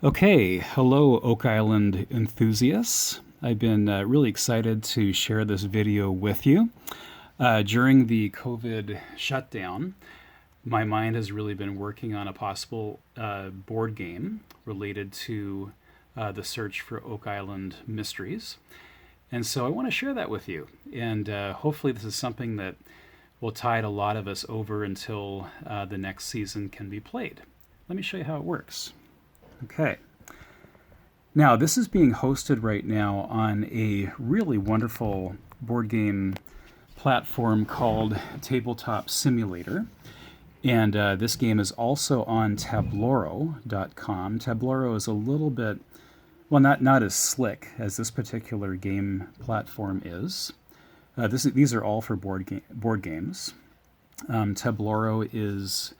Okay, hello Oak Island enthusiasts. I've been really excited to share this video with you. During the COVID shutdown, my mind has really been working on a possible board game related to the search for Oak Island mysteries. And so I want to share that with you. And hopefully, this is something that will tide a lot of us over until the next season can be played. Let me show you how it works. Okay. Now, this is being hosted right now on a really wonderful board game platform called Tabletop Simulator. And this game is also on tabloro.com. Tabloro is a little bit, well, not as slick as this particular game platform is. These are all for board games. Tabloro is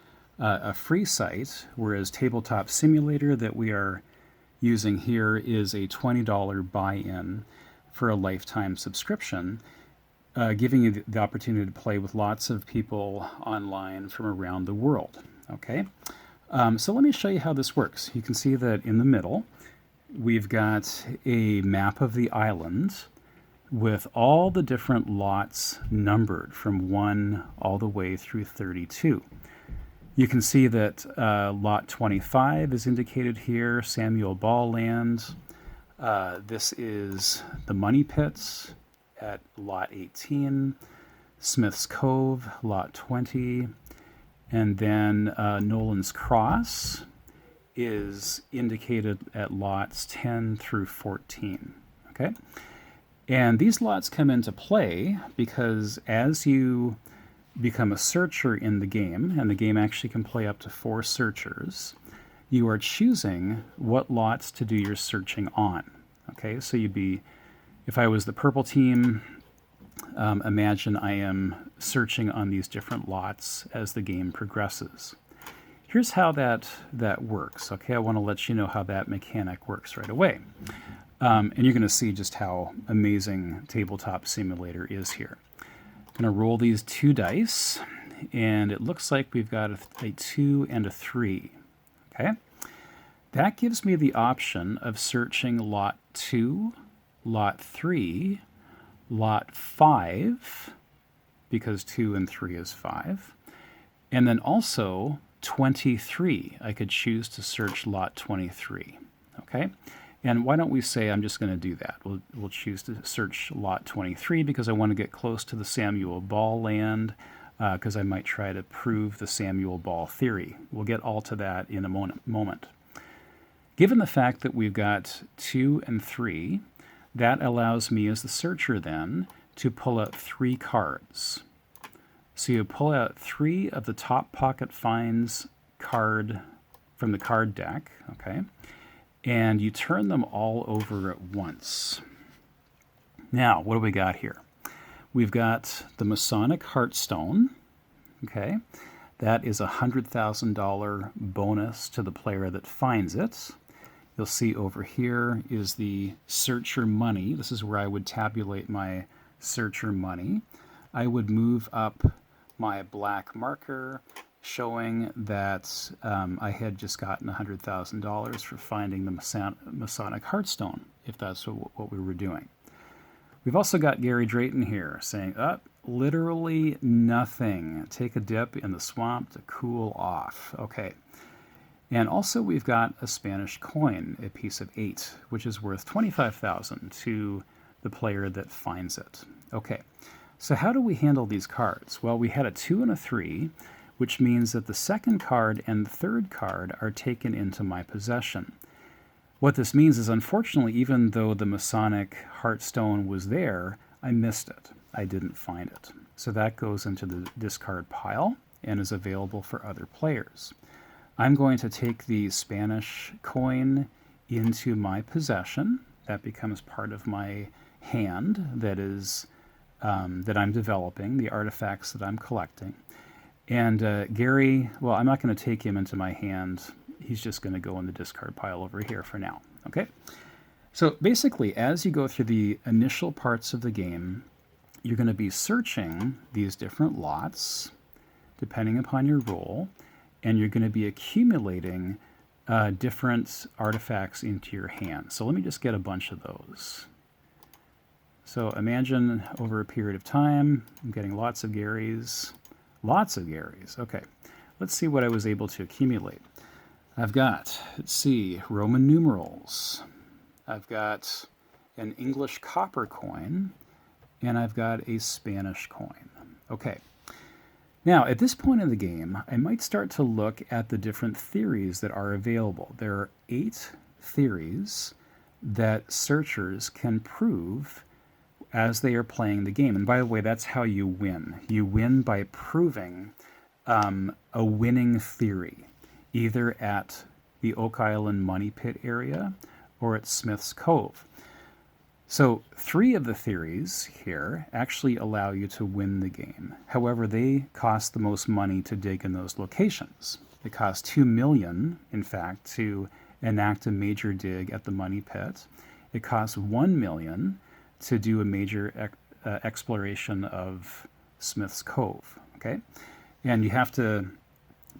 a free site, whereas Tabletop Simulator that we are using here is a $20 buy-in for a lifetime subscription, giving you the opportunity to play with lots of people online from around the world. Okay, so let me show you how this works. You can see that in the middle, we've got a map of the island with all the different lots numbered from 1 all the way through 32. You can see that lot 25 is indicated here, Samuel Ball Land. This is the Money Pits at lot 18, Smith's Cove, lot 20, and then Nolan's Cross is indicated at lots 10 through 14. Okay, and these lots come into play because as you become a searcher in the game, and the game actually can play up to 4 searchers, you are choosing what lots to do your searching on. Okay, so if I was the purple team, imagine I am searching on these different lots as the game progresses. Here's how that works. Okay, I want to let you know how that mechanic works right away. And you're going to see just how amazing Tabletop Simulator is here. I'm going to roll these 2 dice, and it looks like we've got a 2 and a 3. Okay, that gives me the option of searching lot 2, lot 3, lot 5, because 2 and 3 is 5, and then also 23. I could choose to search lot 23. Okay, and why don't we say I'm just going to do that. We'll choose to search lot 23 because I want to get close to the Samuel Ball land, because I might try to prove the Samuel Ball theory. We'll get all to that in a moment. Given the fact that we've got 2 and 3, that allows me as the searcher then to pull out 3 cards. So you pull out 3 of the top pocket finds card from the card deck, okay? And you turn them all over at once. Now, what do we got here? We've got the Masonic Heartstone, okay? That is a $100,000 bonus to the player that finds it. You'll see over here is the searcher money. This is where I would tabulate my searcher money. I would move up my black marker, showing that I had just gotten $100,000 for finding the Masonic Heartstone, if that's what we were doing. We've also got Gary Drayton here saying, literally nothing. Take a dip in the swamp to cool off. Okay. And also we've got a Spanish coin, a piece of 8, which is worth $25,000 to the player that finds it. Okay. So how do we handle these cards? Well, we had a 2 and a 3, which means that the second card and the third card are taken into my possession. What this means is, unfortunately, even though the Masonic Heartstone was there, I missed it. I didn't find it. So that goes into the discard pile and is available for other players. I'm going to take the Spanish coin into my possession. That becomes part of my hand that I'm developing, the artifacts that I'm collecting. And Gary, well, I'm not going to take him into my hand. He's just going to go in the discard pile over here for now. Okay? So basically, as you go through the initial parts of the game, you're going to be searching these different lots, depending upon your role, and you're going to be accumulating different artifacts into your hand. So let me just get a bunch of those. So imagine over a period of time, I'm getting lots of Garys. Lots of Garys. Okay, let's see what I was able to accumulate. I've got, let's see, Roman numerals. I've got an English copper coin, and I've got a Spanish coin. Okay. Now, at this point in the game, I might start to look at the different theories that are available. There are 8 theories that searchers can prove as they are playing the game. And by the way, that's how you win. You win by proving a winning theory, either at the Oak Island Money Pit area or at Smith's Cove. So 3 of the theories here actually allow you to win the game. However, they cost the most money to dig in those locations. It costs $2 million, in fact, to enact a major dig at the Money Pit. It costs $1 million to do a major exploration of Smith's Cove. Okay, and you have to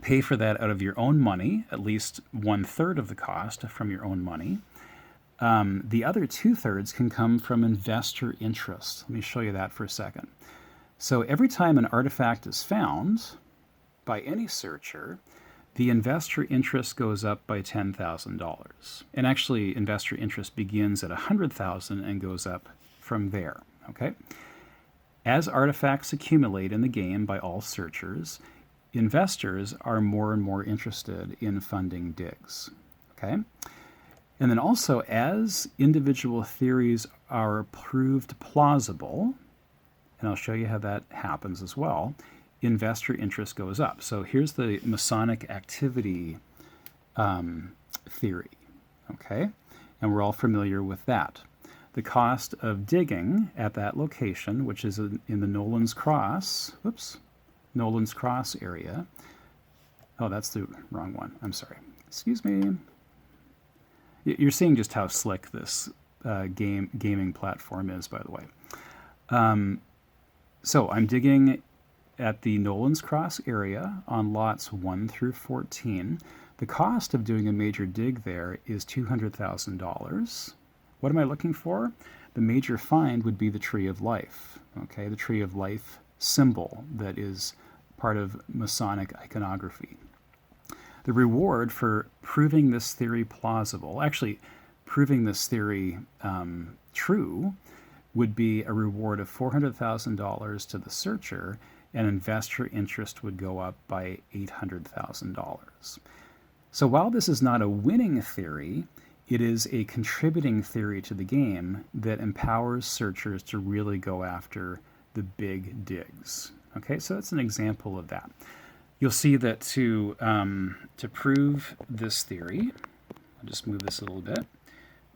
pay for that out of your own money, at least 1/3 of the cost from your own money. The other 2/3 can come from investor interest. Let me show you that for a second. So every time an artifact is found by any searcher, the investor interest goes up by $10,000. And actually, investor interest begins at $100,000 and goes up from there. Okay? As artifacts accumulate in the game by all searchers, investors are more and more interested in funding digs. Okay? And then also, as individual theories are proved plausible, and I'll show you how that happens as well, investor interest goes up. So here's the Masonic activity theory, okay? And we're all familiar with that. The cost of digging at that location, which is in the Nolan's Cross, Nolan's Cross area. Oh, that's the wrong one. I'm sorry. Excuse me. You're seeing just how slick this gaming platform is, by the way. So I'm digging at the Nolan's Cross area on lots 1 through 14. The cost of doing a major dig there is $200,000. What am I looking for? The major find would be the Tree of Life. Okay, the Tree of Life symbol that is part of Masonic iconography. The reward for proving this theory plausible, actually proving this theory true, would be a reward of $400,000 to the searcher, and investor interest would go up by $800,000. So while this is not a winning theory, it is a contributing theory to the game that empowers searchers to really go after the big digs. Okay, so that's an example of that. You'll see that to prove this theory, I'll just move this a little bit,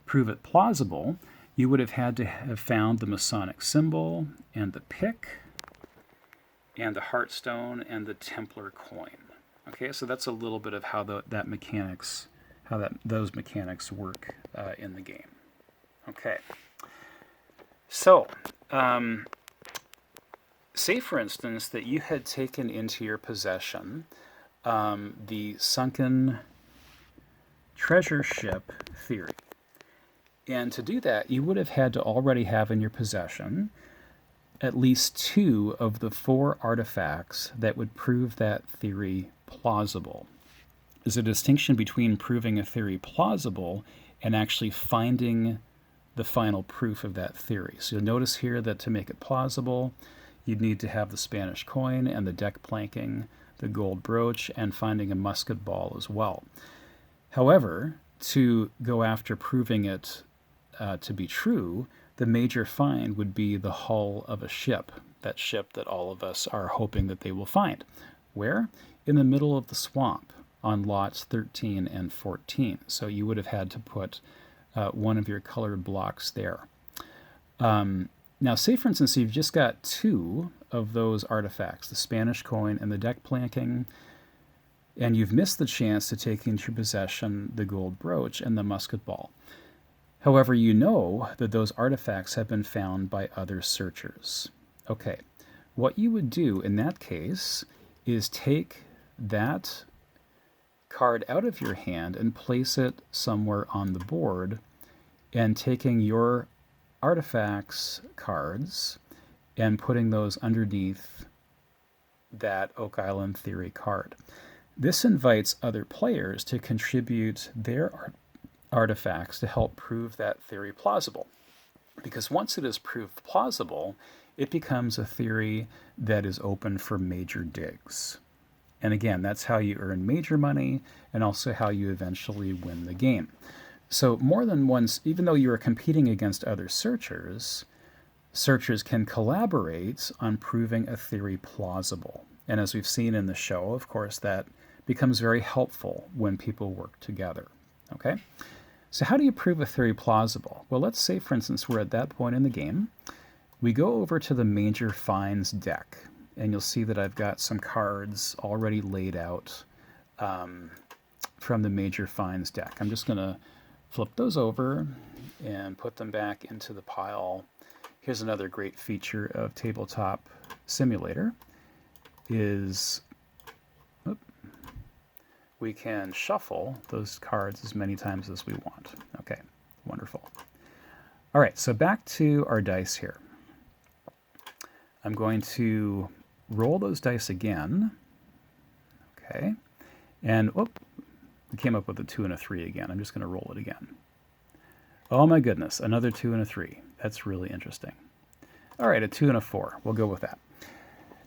prove it plausible, you would have had to have found the Masonic symbol and the pick and the heartstone and the Templar coin. Okay, so that's a little bit of how those mechanics work in the game. Okay, so say for instance that you had taken into your possession the sunken treasure ship theory. And to do that, you would have had to already have in your possession at least 2 of the 4 artifacts that would prove that theory plausible. There's a distinction between proving a theory plausible and actually finding the final proof of that theory. So you'll notice here that to make it plausible, you'd need to have the Spanish coin and the deck planking, the gold brooch, and finding a musket ball as well. However, to go after proving it to be true, the major find would be the hull of a ship, that ship that all of us are hoping that they will find. Where? In the middle of the swamp on lots 13 and 14. So you would have had to put one of your colored blocks there. Now, say for instance, you've just got 2 of those artifacts, the Spanish coin and the deck planking, and you've missed the chance to take into your possession the gold brooch and the musket ball. However, you know that those artifacts have been found by other searchers. Okay, what you would do in that case is take that card out of your hand and place it somewhere on the board, and taking your artifacts cards and putting those underneath that Oak Island Theory card. This invites other players to contribute their artifacts to help prove that theory plausible. Because once it is proved plausible, it becomes a theory that is open for major digs. And again, that's how you earn major money and also how you eventually win the game. So more than once, even though you are competing against other searchers, searchers can collaborate on proving a theory plausible. And as we've seen in the show, of course, that becomes very helpful when people work together. Okay? So how do you prove a theory plausible? Well, let's say, for instance, we're at that point in the game. We go over to the major finds deck, and you'll see that I've got some cards already laid out from the major finds deck. I'm just going to flip those over and put them back into the pile. Here's another great feature of Tabletop Simulator is we can shuffle those cards as many times as we want. Okay, wonderful. All right, so back to our dice here. I'm going to roll those dice again. Okay, and we came up with a 2 and a 3 again. I'm just going to roll it again. Oh my goodness, another 2 and a 3. That's really interesting. All right, a 2 and a 4. We'll go with that.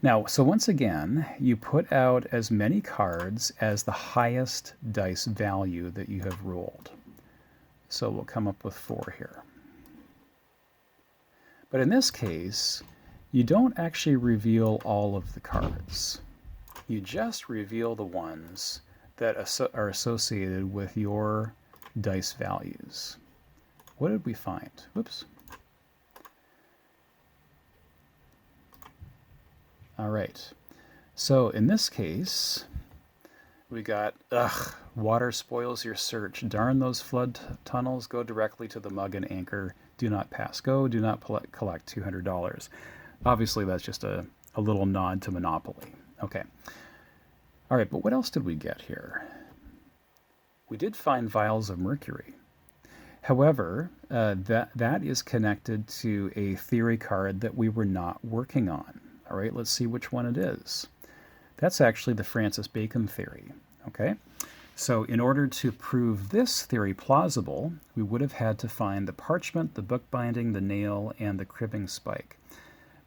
Now, so once again, you put out as many cards as the highest dice value that you have rolled. So we'll come up with 4 here. But in this case, you don't actually reveal all of the cards. You just reveal the ones that are associated with your dice values. What did we find? Whoops. All right. So in this case, we got, water spoils your search. Darn those flood tunnels. Go directly to the mug and anchor. Do not pass go. Do not collect $200. Obviously, that's just a little nod to Monopoly. Okay. All right, but what else did we get here? We did find vials of mercury. However, that is connected to a theory card that we were not working on. All right, let's see which one it is. That's actually the Francis Bacon theory. Okay, so in order to prove this theory plausible, we would have had to find the parchment, the bookbinding, the nail, and the cribbing spike.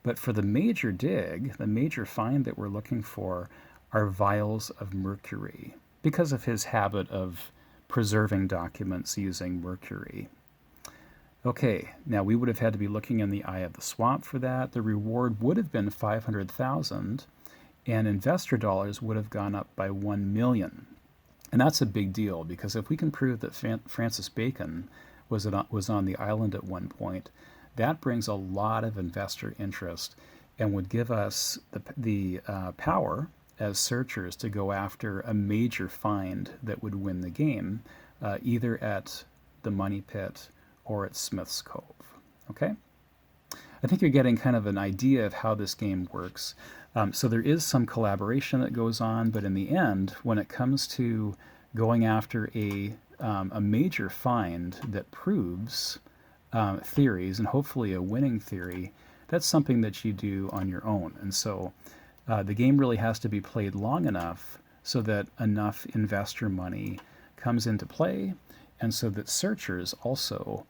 But for the major dig, the major find that we're looking for are vials of mercury because of his habit of preserving documents using mercury. Okay, now we would have had to be looking in the eye of the swamp for that. The reward would have been 500,000, and investor dollars would have gone up by 1 million. And that's a big deal because if we can prove that Francis Bacon was on the island at one point, that brings a lot of investor interest and would give us the power as searchers to go after a major find that would win the game, either at the Money Pit or at Smith's Cove. Okay? I think you're getting kind of an idea of how this game works. So there is some collaboration that goes on, but in the end, when it comes to going after a major find that proves theories, and hopefully a winning theory, that's something that you do on your own. And so the game really has to be played long enough so that enough investor money comes into play, and so that searchers also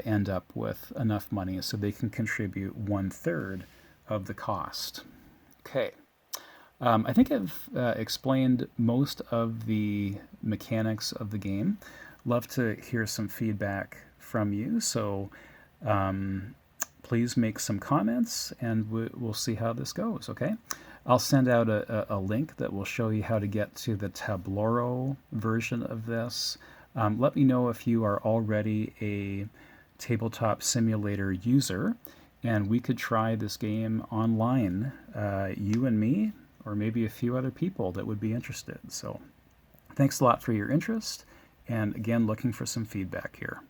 end up with enough money so they can contribute 1/3 of the cost. Okay. I think I've explained most of the mechanics of the game. Love to hear some feedback from you, so please make some comments and we'll see how this goes, okay? I'll send out a link that will show you how to get to the Tabloro version of this. Let me know if you are already a Tabletop Simulator user, and we could try this game online, you and me, or maybe a few other people that would be interested. So thanks a lot for your interest, and again, looking for some feedback here.